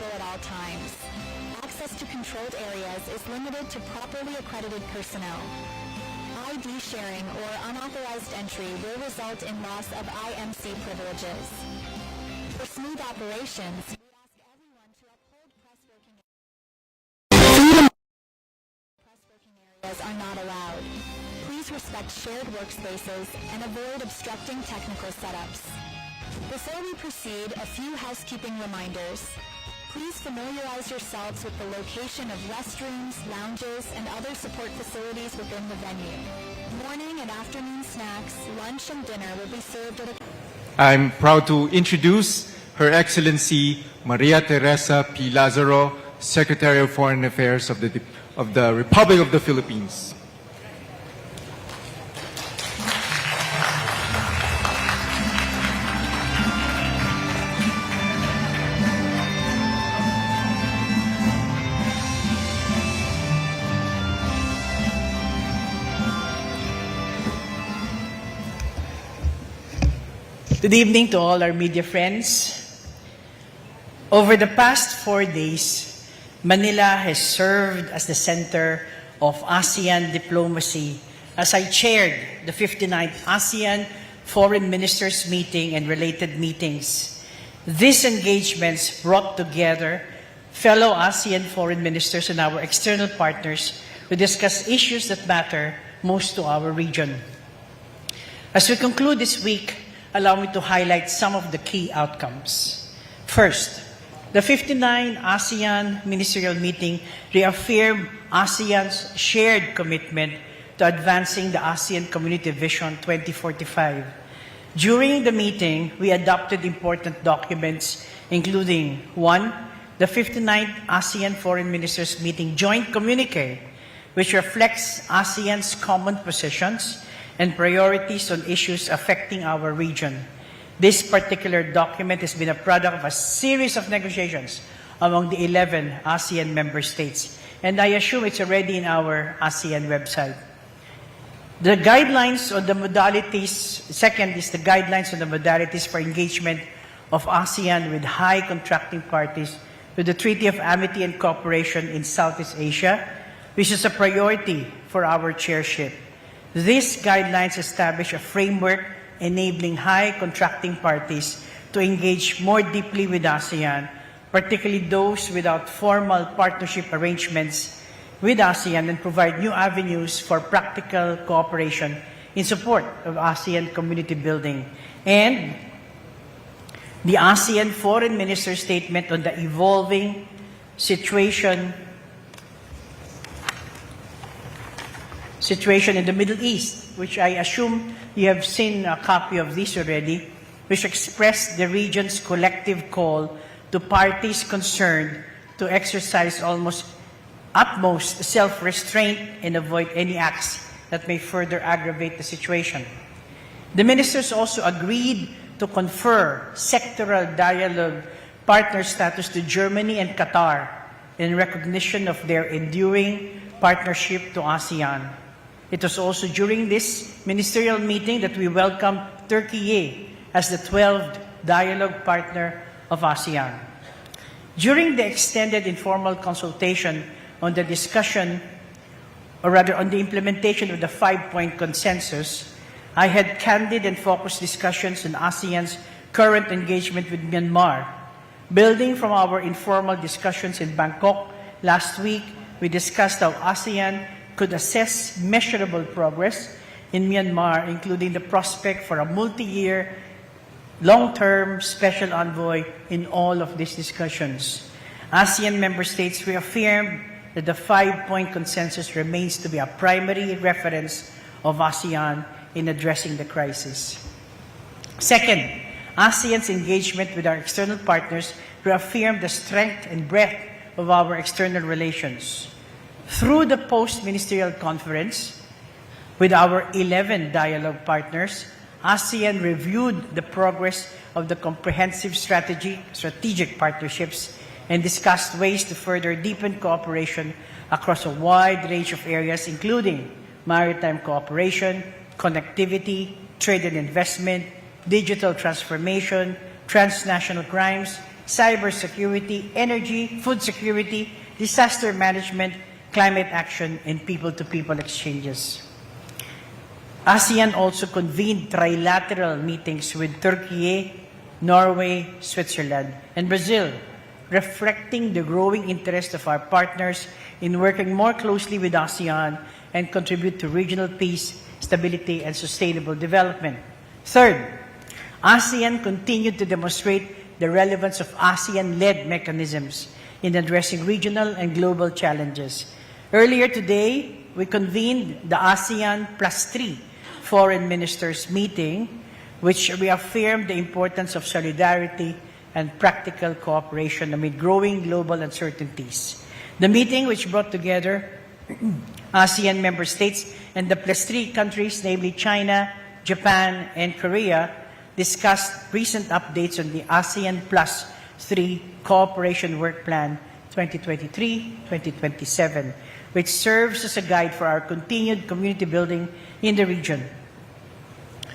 accessible at all times. Access to controlled areas is limited to properly accredited personnel. ID sharing or unauthorized entry will result in loss of IMC privileges. For smooth operations, we ask everyone to uphold press working areas. Press working areas are not allowed. Please respect shared workspaces and avoid obstructing technical setups. Before we proceed, a few housekeeping reminders. Please familiarize yourselves with the location of restrooms, lounges, and other support facilities within the venue. Morning and afternoon snacks, lunch, and dinner will be served at a... I'm proud to introduce Her Excellency Maria Theresa P. Lazaro, Secretary of Foreign Affairs of the Republic of the Philippines. Good evening to all our media friends. Over the past 4 days, Manila has served as the center of ASEAN diplomacy as I chaired the 59th ASEAN Foreign Ministers Meeting and related meetings. These engagements brought together fellow ASEAN foreign ministers and our external partners to discuss issues that matter most to our region. As we conclude this week, allow me to highlight some of the key outcomes. First, the 59 ASEAN Ministerial Meeting reaffirmed ASEAN's shared commitment to advancing the ASEAN Community Vision 2045. During the meeting, we adopted important documents, including 1. The 59th ASEAN Foreign Ministers Meeting Joint Communique, which reflects ASEAN's common positions and priorities on issues affecting our region. This particular document has been a product of a series of negotiations among the 11 ASEAN member states, and I assume it's already in our ASEAN website. The guidelines on the modalities, second is the guidelines on the modalities for engagement of ASEAN with high contracting parties with the Treaty of Amity and Cooperation in Southeast Asia, which is a priority for our chairship. These guidelines establish a framework enabling high contracting parties to engage more deeply with ASEAN, particularly those without formal partnership arrangements with ASEAN, and provide new avenues for practical cooperation in support of ASEAN community building. And the ASEAN Foreign Minister Statement on the evolving situation in the Middle East, which I assume you have seen a copy of this already, which expressed the region's collective call to parties concerned to exercise utmost self-restraint and avoid any acts that may further aggravate the situation. The ministers also agreed to confer sectoral dialogue partner status to Germany and Qatar in recognition of their enduring partnership to ASEAN. It was also during this ministerial meeting that we welcomed Turkey as the 12th dialogue partner of ASEAN. During the extended informal consultation on the discussion, or rather on the implementation of the 5-point consensus, I had candid and focused discussions on ASEAN's current engagement with Myanmar. Building from our informal discussions in Bangkok last week, we discussed how ASEAN could assess measurable progress in Myanmar, including the prospect for a multi-year, long-term special envoy in all of these discussions. ASEAN member states reaffirmed that the 5-point consensus remains to be a primary reference of ASEAN in addressing the crisis. Second, ASEAN's engagement with our external partners reaffirmed the strength and breadth of our external relations. Through the post-ministerial conference with our 11 dialogue partners, ASEAN reviewed the progress of the comprehensive strategic partnerships and discussed ways to further deepen cooperation across a wide range of areas, including maritime cooperation, connectivity, trade and investment, digital transformation, transnational crimes, cybersecurity, energy, food security, disaster management, climate action, and people-to-people exchanges. ASEAN also convened trilateral meetings with Turkey, Norway, Switzerland, and Brazil, reflecting the growing interest of our partners in working more closely with ASEAN and contribute to regional peace, stability, and sustainable development. Third, ASEAN continued to demonstrate the relevance of ASEAN-led mechanisms in addressing regional and global challenges. Earlier today, we convened the ASEAN +3 Foreign Ministers Meeting, which reaffirmed the importance of solidarity and practical cooperation amid growing global uncertainties. The meeting, which brought together ASEAN member states and the +3 countries, namely China, Japan, and Korea, discussed recent updates on the ASEAN +3 Cooperation Work Plan 2023-2027, which serves as a guide for our continued community building in the region.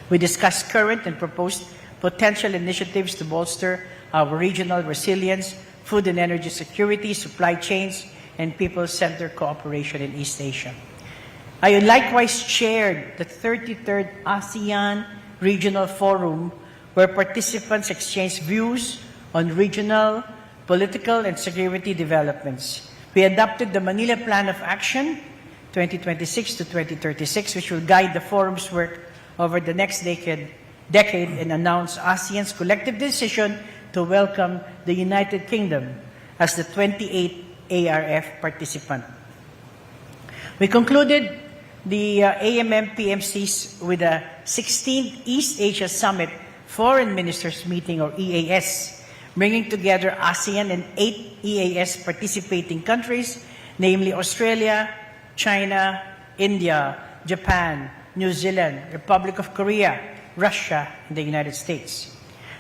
We discussed current and proposed potential initiatives to bolster our regional resilience, food and energy security, supply chains, and people-centered cooperation in East Asia. I likewise chaired the 33rd ASEAN Regional Forum, where participants exchanged views on regional, political, and security developments. We adopted the Manila Plan of Action 2026 to 2036, which will guide the forum's work over the next decade and announce ASEAN's collective decision to welcome the United Kingdom as the 28th ARF participant. We concluded the AMM-PMCs with the 16th East Asia Summit Foreign Ministers Meeting, or EAS, bringing together ASEAN and 8 EAS participating countries, namely Australia, China, India, Japan, New Zealand, Republic of Korea, Russia, and the United States.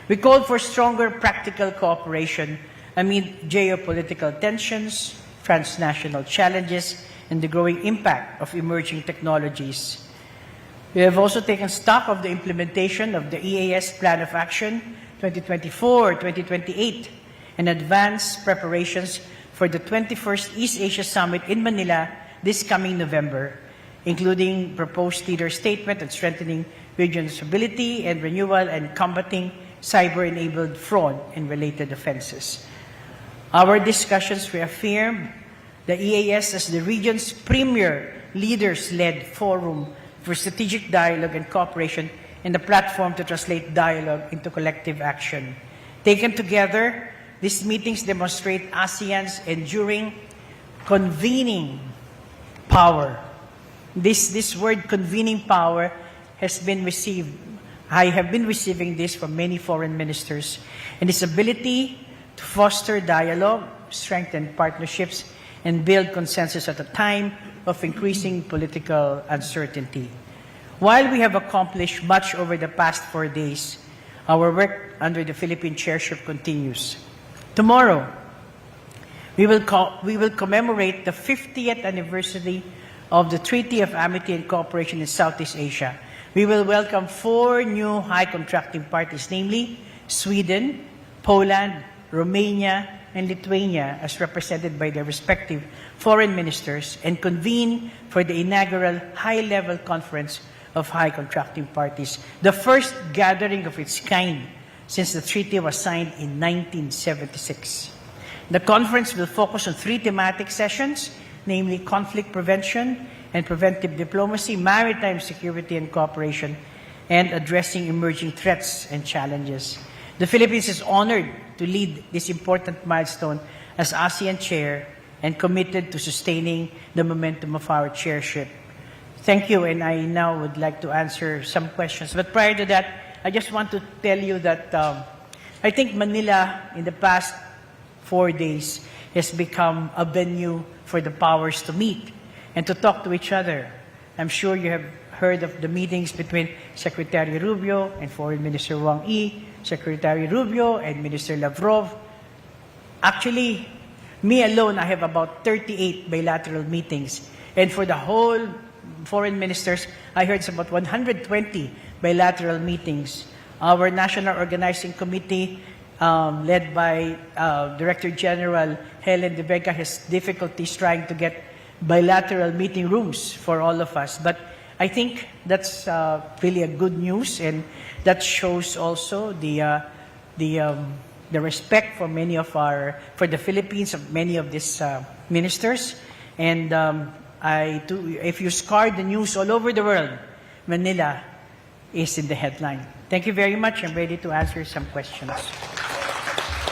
We called for stronger practical cooperation amid geopolitical tensions, transnational challenges, and the growing impact of emerging technologies. We have also taken stock of the implementation of the EAS Plan of Action 2024-2028 and advanced preparations for the 21st East Asia Summit in Manila this coming November, including proposed leader statement on strengthening regional stability and renewal and combating cyber-enabled fraud and related offenses. Our discussions reaffirm the EAS as the region's premier leaders-led forum for strategic dialogue and cooperation and the platform to translate dialogue into collective action. Taken together, these meetings demonstrate ASEAN's enduring convening power. This word, convening power, has been received. I have been receiving this from many foreign ministers, and its ability to foster dialogue, strengthen partnerships, and build consensus at a time of increasing political uncertainty. While we have accomplished much over the past 4 days, our work under the Philippine chairship continues. Tomorrow, we will commemorate the 50th anniversary of the Treaty of Amity and Cooperation in Southeast Asia. We will welcome 4 new high contracting parties, namely Sweden, Poland, Romania, and Lithuania, as represented by their respective foreign ministers, and convene for the inaugural high-level conference of high contracting parties, the first gathering of its kind since the treaty was signed in 1976. The conference will focus on 3 thematic sessions, namely conflict prevention and preventive diplomacy, maritime security and cooperation, and addressing emerging threats and challenges. The Philippines is honored to lead this important milestone as ASEAN chair and committed to sustaining the momentum of our chairship. Thank you, and I now would like to answer some questions. But prior to that, I just want to tell you that I think Manila, in the past 4 days, has become a venue for the powers to meet and to talk to each other. I'm sure you have heard of the meetings between Secretary Rubio and Foreign Minister Wang Yi, Secretary Rubio and Minister Lavrov. Actually, me alone, I have about 38 bilateral meetings. And for the whole foreign ministers, I heard it's about 120 bilateral meetings. Our National Organizing Committee led by Director General Helen de Vega, has difficulties trying to get bilateral meeting rooms for all of us. But I think that's really a good news, and that shows also the respect for many of for the Philippines, of many of these ministers. And if you scour the news all over the world, Manila is in the headline. Thank you very much. I'm ready to answer some questions.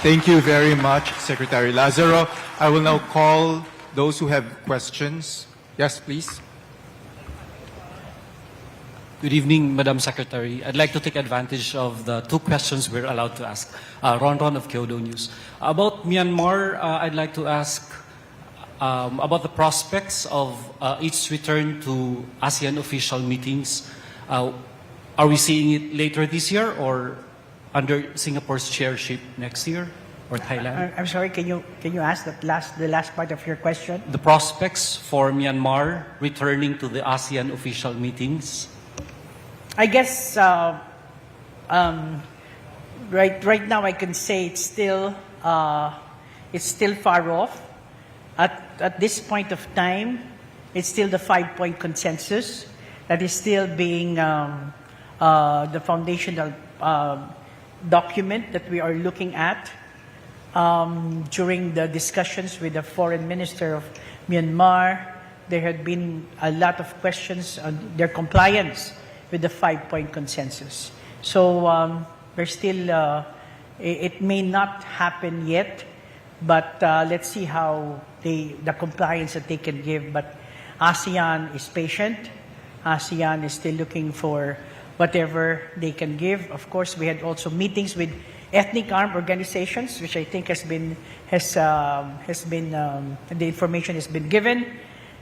Thank you very much, Secretary Lazaro. I will now call those who have questions. Yes, please. Good evening, Madam Secretary. I'd like to take advantage of the 2 questions we're allowed to ask. Ron of Kyodo News. About Myanmar, I'd like to ask about the prospects of its return to ASEAN official meetings. Are we seeing it later this year or under Singapore's chairship next year or Thailand? I'm sorry, can you ask the last part of your question? The prospects for Myanmar returning to the ASEAN official meetings. I guess right now I can say it's still far off. At this point of time, it's still the 5-point consensus that is still being the foundational document that we are looking at. During the discussions with the foreign minister of Myanmar, there had been a lot of questions on their compliance with the 5-point consensus. So there's still, it may not happen yet, but let's see how the compliance that they can give. But ASEAN is patient. ASEAN is still looking for whatever they can give. Of course, we had also meetings with ethnic armed organizations, which I think the information has been given,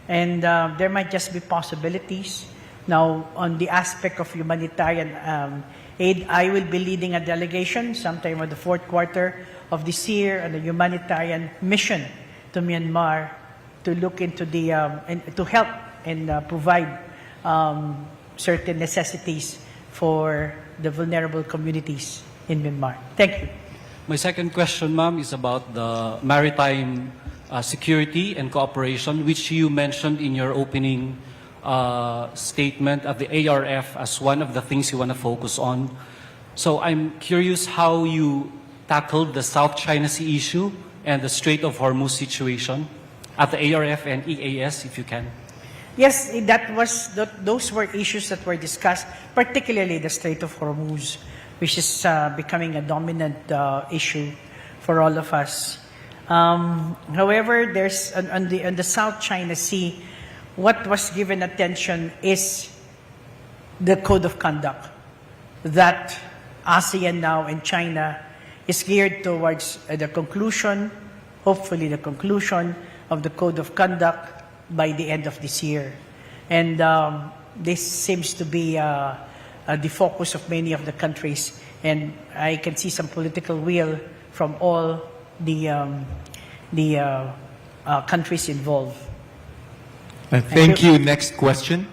and there might just be possibilities. Now, on the aspect of humanitarian aid, I will be leading a delegation sometime in the 4th quarter of this year on a humanitarian mission to Myanmar to look into the and to help and provide certain necessities for the vulnerable communities in Myanmar. Thank you. My second question, ma'am, is about the maritime security and cooperation, which you mentioned in your opening statement of the ARF as one of the things you want to focus on. So I'm curious how you tackled the South China Sea issue and the Strait of Hormuz situation at the ARF and EAS, if you can. Yes, those were issues that were discussed, particularly the Strait of Hormuz, which is becoming a dominant issue for all of us. However, there's on the South China Sea, what was given attention is the code of conduct that ASEAN now and China is geared towards the conclusion, hopefully the conclusion of the code of conduct by the end of this year. And this seems to be the focus of many of the countries, and I can see some political will from all the countries involved. Thank you. Next question.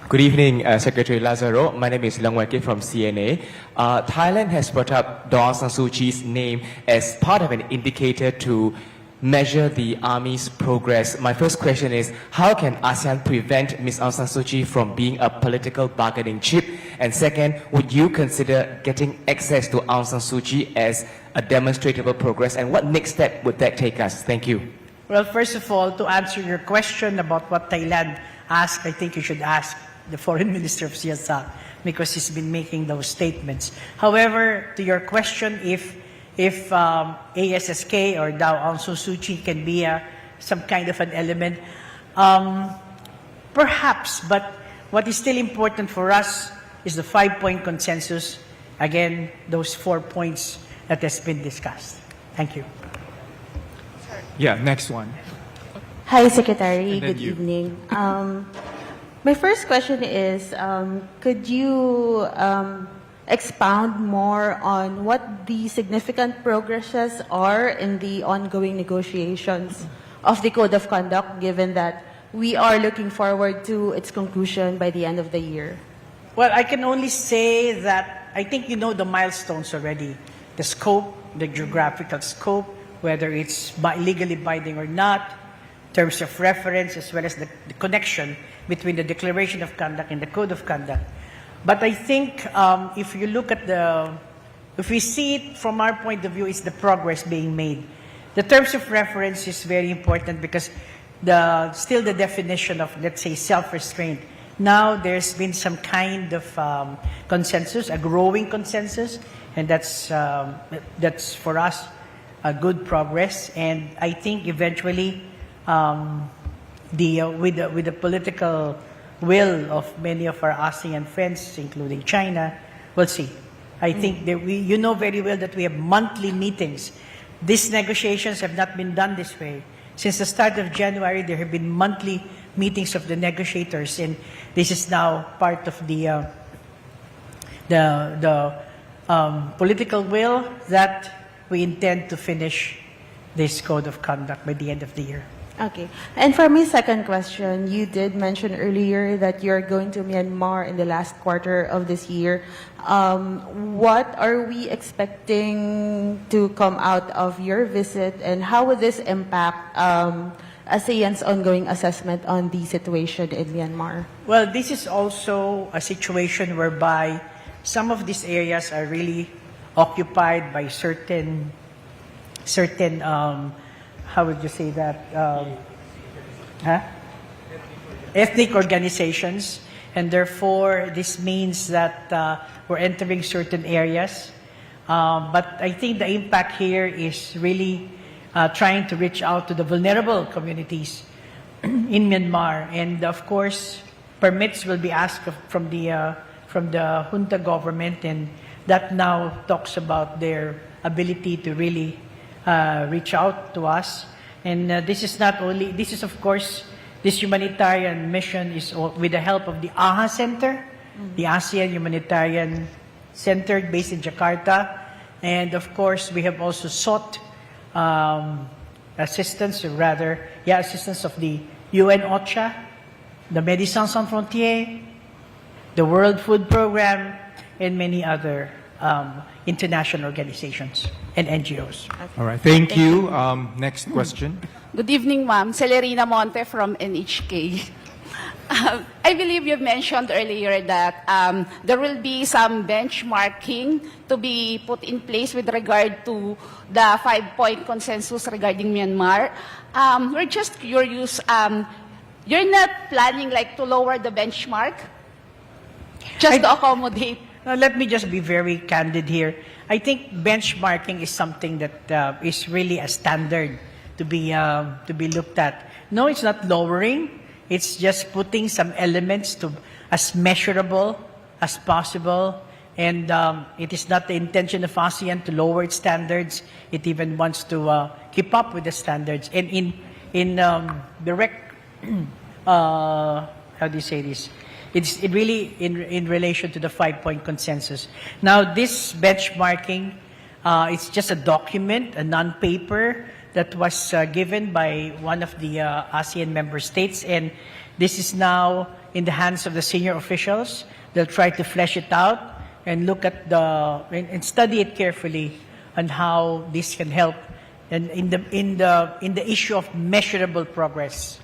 Good evening, Secretary Lazaro. My name is Lang Wai from CNA. Thailand has brought up Daw Aung San Suu Kyi's name as part of an indicator to measure the army's progress. My first question is, how can ASEAN prevent Ms. Aung San Suu Kyi from being a political bargaining chip? And second, would you consider getting access to Aung San Suu Kyi as a demonstrable progress? And what next step would that take us? Thank you. Well, first of all, to answer your question about what Thailand asked, I think you should ask the Foreign Minister of Siasat, because he's been making those statements. However, to your question, if ASSK or Daw Aung San Suu Kyi can be some kind of an element, perhaps, but what is still important for us is the 5-point consensus. Again, those 4 points that has been discussed. Thank you. Yeah, next one. Hi, Secretary. And then Good you. evening. My first question is, could you expound more on what the significant progresses are in the ongoing negotiations of the Code of Conduct, given that we are looking forward to its conclusion by the end of the year? Well, I can only say that I think you know the milestones already. The scope, the geographical scope, whether it's legally binding or not, terms of reference, as well as the connection between the Declaration of Conduct and the Code of Conduct. But I think if you look at if we see it from our point of view, it's the progress being made. The terms of reference is very important because still the definition of, let's say, self-restraint. Now there's been some kind of consensus, a growing consensus, and that's for us a good progress. And I think eventually, with the political will of many of our ASEAN friends, including China, we'll see. I think that you know very well that we have monthly meetings. These negotiations have not been done this way. Since the start of January, there have been monthly meetings of the negotiators, and this is now part of the political will that we intend to finish this code of conduct by the end of the year. Okay. And for my second question, you did mention earlier that you're going to Myanmar in the last quarter of this year. What are we expecting to come out of your visit, and how would this impact ASEAN's ongoing assessment on the situation in Myanmar? Well, this is also a situation whereby some of these areas are really occupied by certain how would you say that? Ethnic organizations, and therefore this means that we're entering certain areas. But I think the impact here is really trying to reach out to the vulnerable communities in Myanmar, and of course, permits will be asked from the junta government, and that now talks about their ability to really reach out to us. And this is of course, this humanitarian mission is with the help of the AHA Center, the ASEAN Humanitarian Center based in Jakarta. And of course, we have also sought assistance of the UN OCHA, the Médecins Sans Frontières, the World Food Program, and many other international organizations and NGOs. All right, thank you. Next question. Good evening, ma'am. Celerina Monte from NHK. I believe you mentioned earlier that there will be some benchmarking to be put in place with regard to the 5-point consensus regarding Myanmar. We're just curious, you're not planning to lower the benchmark? Just to accommodate? Now, let me just be very candid here. I think benchmarking is something that is really a standard to be looked at. No, it's not lowering. It's just putting some elements as measurable as possible. And it is not the intention of ASEAN to lower its standards. It even wants to keep up with the standards. And in direct, how do you say this? It's really in relation to the 5-point consensus. Now, this benchmarking, it's just a document, a non-paper that was given by one of the ASEAN member states, and this is now in the hands of the senior officials. They'll try to flesh it out and look at and study it carefully on how this can help in the issue of measurable progress.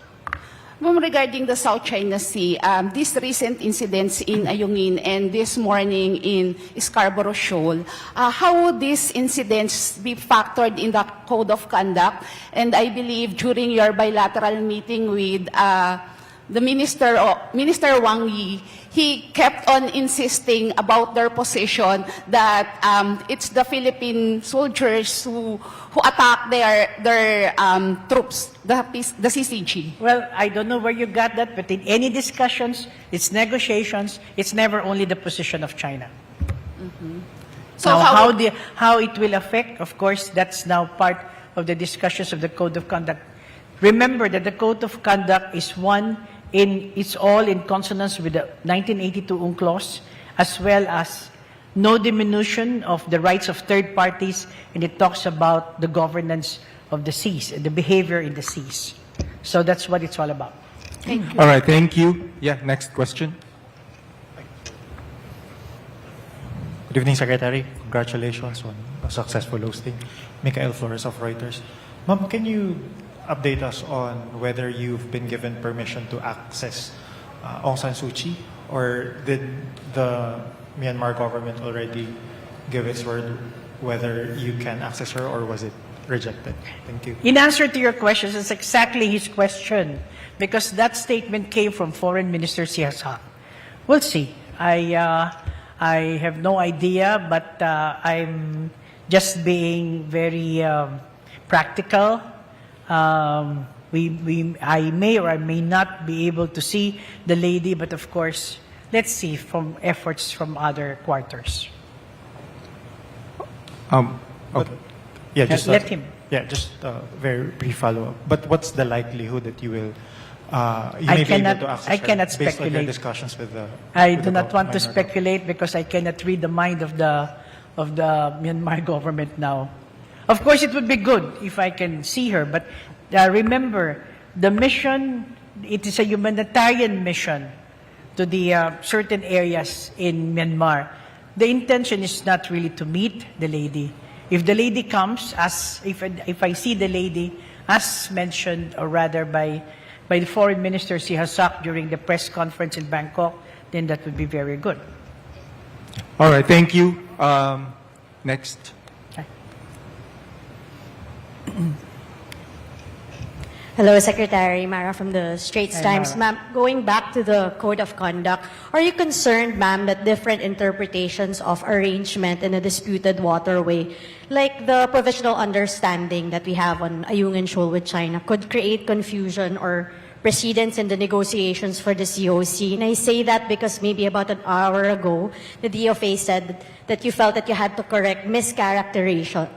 Ma'am, regarding the South China Sea, these recent incidents in Ayungin and this morning in Scarborough Shoal, how would these incidents be factored in the Code of Conduct? And I believe during your bilateral meeting with the Minister Wang Yi, he kept on insisting about their position that it's the Philippine soldiers who attack their troops, the CCG. Well, I don't know where you got that, but in any discussions, it's negotiations, it's never only the position of China. Mm-hmm. So now, how it will affect, of course, that's now part of the discussions of the Code of Conduct. Remember that the Code of Conduct is it's all in consonance with the 1982 UNCLOS, as well as no diminution of the rights of third parties, and it talks about the governance of the seas, the behavior in the seas. So that's what it's all about. Thank you. All right, thank you. Yeah, next question. Good evening, Secretary. Congratulations on a successful hosting. Michael Flores of Reuters. Ma'am, can you update us on whether you've been given permission to access Aung San Suu Kyi, or did the Myanmar government already give its word whether you can access her, or was it rejected? Thank you. In answer to your questions, it's exactly his question, because that statement came from Foreign Minister Sihasak. We'll see. I have no idea, but I'm just being very practical. I may or I may not be able to see the lady, but of course, let's see from efforts from other quarters. Okay. Yeah, just Let him. Yeah, just a very brief follow-up. But what's the likelihood that you will you I may be cannot- able to access I her cannot based on your speculate. discussions with the I with do the not want to Myanmar speculate because I cannot read the mind of the Myanmar government now. Of course, it would be good if I can see her, but remember, the mission, it is a humanitarian mission to the certain areas in Myanmar. The intention is not really to meet the lady. If the lady comes, if I see the lady, as mentioned, or rather by the Foreign Minister Sihasak during the press conference in Bangkok, then that would be very good. All right, thank you. Next. Hello, Secretary. Mara from the Straits Hi, Times. Mara. Ma'am, going back to the Code of Conduct, are you concerned, ma'am, that different interpretations of arrangement in a disputed waterway, like the provisional understanding that we have on Ayungin Shoal with China, could create confusion or precedence in the negotiations for the COC? And I say that because maybe about an hour ago, the DOF said that you felt that you had to correct mischaracterization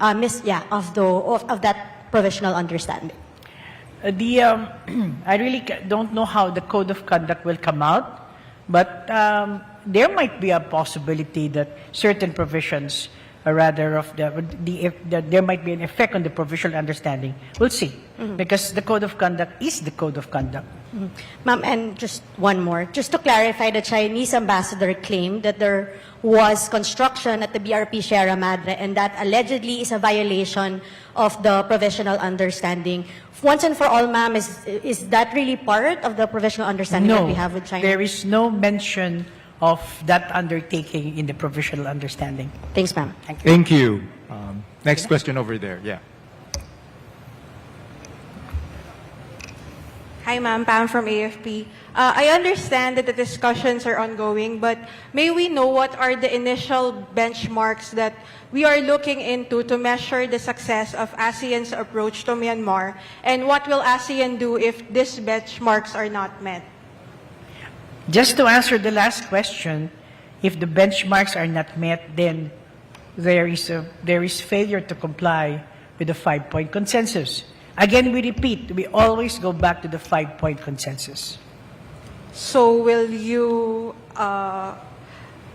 of that provisional understanding. I really don't know how the Code of Conduct will come out, but there might be a possibility that certain provisions, or rather of there might be an effect on the provisional understanding. We'll see, because the Code of Conduct is the Code of Conduct. Ma'am, and just one more. Just to clarify, the Chinese ambassador claimed that there was construction at the BRP Sierra Madre, and that allegedly is a violation of the provisional understanding. Once and for all, ma'am, is that really part of the provisional understanding that we have with China? There is no mention of that undertaking in the provisional understanding. Thanks, ma'am. Thank you. Next question over there. Yeah. Hi, ma'am. Pam from AFP. I understand that the discussions are ongoing, but may we know what are the initial benchmarks that we are looking into to measure the success of ASEAN's approach to Myanmar, and what will ASEAN do if these benchmarks are not met? Just to answer the last question, if the benchmarks are not met, then there is failure to comply with the 5-point consensus. Again, we repeat, we always go back to the 5-point consensus. So will you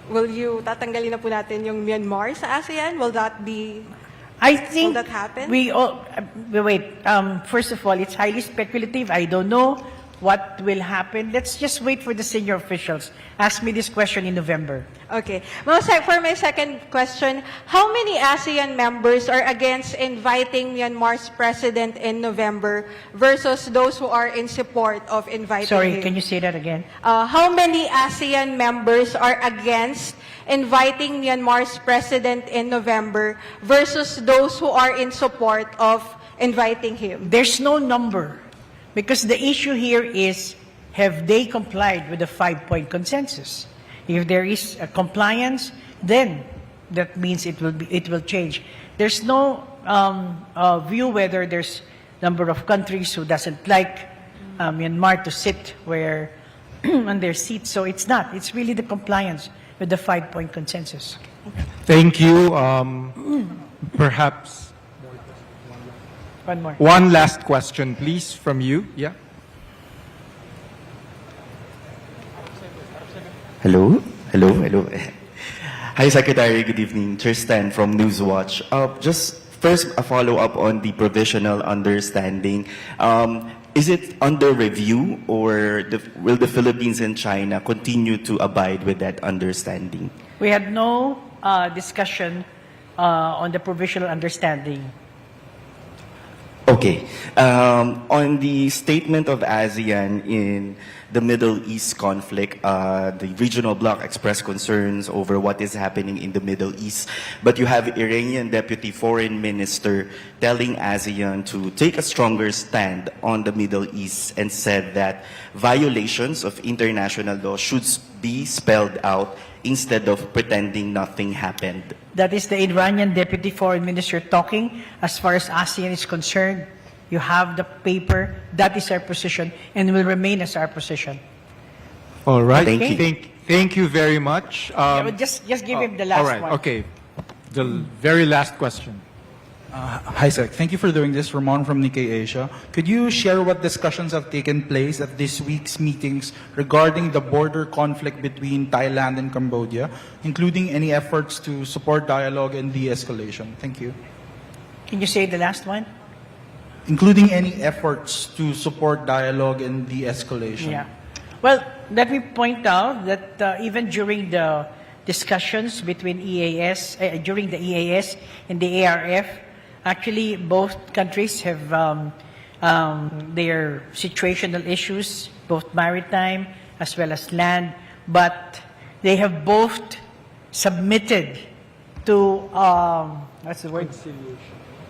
tatanggalin na po natin yung Myanmar sa ASEAN? Will that be? I think will that happen? First of all, it's highly speculative. I don't know what will happen. Let's just wait for the senior officials. Ask me this question in November. Okay. Well, for my second question, how many ASEAN members are against inviting Myanmar's president in November versus those who are in support of inviting Sorry, him? can you say that again? How many ASEAN members are against inviting Myanmar's president in November versus those who are in support of inviting him? There's no number, because the issue here is, have they complied with the 5-point consensus? If there is a compliance, then that means it will change. There's no view whether there's number of countries who doesn't like Myanmar to sit where on their seats. So it's not. It's really the compliance with the 5-point consensus. Thank you. Perhaps One more. one last question, please, from you. Yeah. Hello? Hi, Secretary. Good evening. Tristan from Newswatch. Just first, a follow-up on the provisional understanding. Is it under review, or will the Philippines and China continue to abide with that understanding? We had no discussion on the provisional understanding. Okay. On the statement of ASEAN in the Middle East conflict, the regional bloc expressed concerns over what is happening in the Middle East. But you have Iranian Deputy Foreign Minister telling ASEAN to take a stronger stand on the Middle East and said that violations of international law should be spelled out instead of pretending nothing happened. That is the Iranian Deputy Foreign Minister talking. As far as ASEAN is concerned, you have the paper. That is our position and will remain as our position. All right. Thank you. Thank you very much. Just give him the last all right. one. Okay. The very last question. Hi, Sec. Thank you for doing this. Ramon from Nikkei Asia. Could you share what discussions have taken place at this week's meetings regarding the border conflict between Thailand and Cambodia, including any efforts to support dialogue and de-escalation? Thank you. Can you say the last one? Including any efforts to support dialogue and de-escalation. Yeah. Well, let me point out that even during the discussions between during the EAS and the ARF, actually, both countries have their situational issues, both maritime as well as land, but they have both submitted to, what's the word?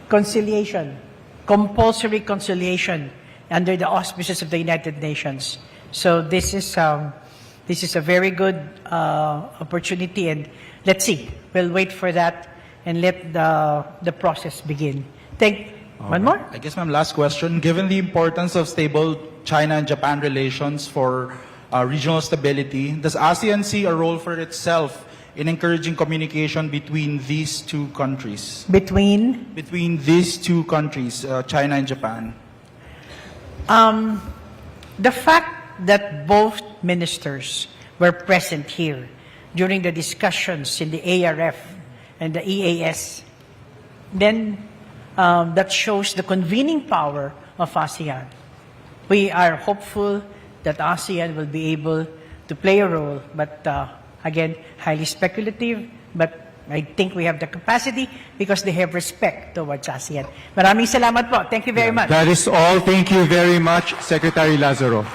Conciliation. Compulsory conciliation under the auspices of the United Nations. So this is a very good opportunity, and let's see. We'll wait for that and let the process begin. One more? I guess, ma'am, last question. Given the importance of stable China and Japan relations for regional stability, does ASEAN see a role for itself in encouraging communication between these two countries? Between these two countries, China and Japan. The fact that both ministers were present here during the discussions in the ARF and the EAS, then that shows the convening power of ASEAN. We are hopeful that ASEAN will be able to play a role, but again, highly speculative, but I think we have the capacity because they have respect towards ASEAN. Maraming salamat po. Thank you very much. That is all. Thank you very much, Secretary Lazaro.